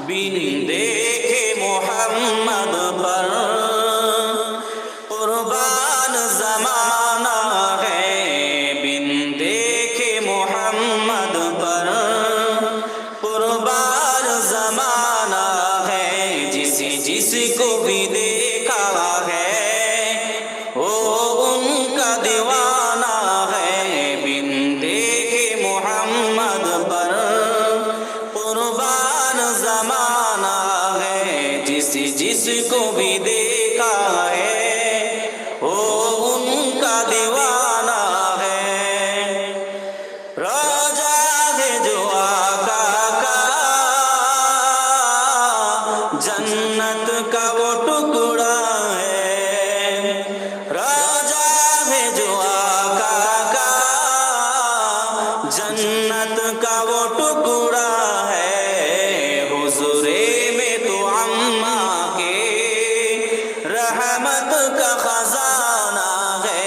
बिन देखे मोहम्मद पर कुर्बान जमाना है, बिन देखे मोहम्मद पर कुर्बान जमाना है। जिसको भी देखा है वो उनका दीवाना है, बिन देखे मोहम्मद पर कुर्बान जमाना है। जिसको भी देखा है वो उनका दीवाना है। रोजा है जो आका का, जन्नत का वो टुकड़ा है। रोजा है जो आका का, जन्नत का वो टुकड़ा है। हुजूरे में तो अम्मा के रहमत का खजाना है,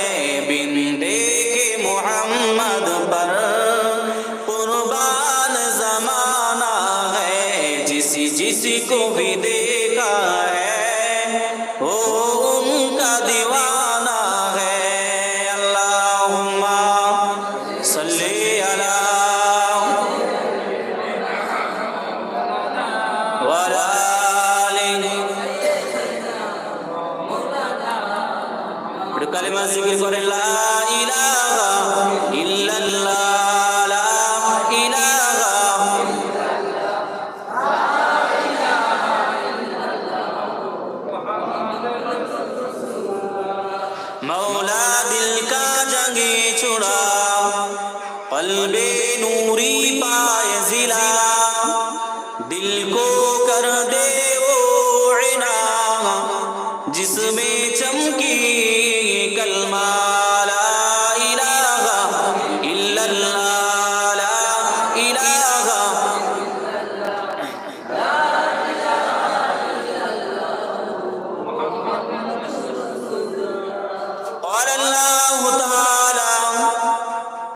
बिन देखे मोहम्मद पर कुर्बान जमाना है। जिसको भी देखा है वो उनका दीवाना है। अल्लाहुम्मा सल्ली अला वला आलि। কালিমা জিকির করে লা ইলাহা ইল্লাল্লাহ, লা ইলাহা मौला दिल का जंगे छुड़ा, कल्बे नूरी पाए जिला, दिल को कर दे वो इना, जिसमें चमकी कलमा ला इलाहा इल्लल्लाह, ला इलाहा। قال الله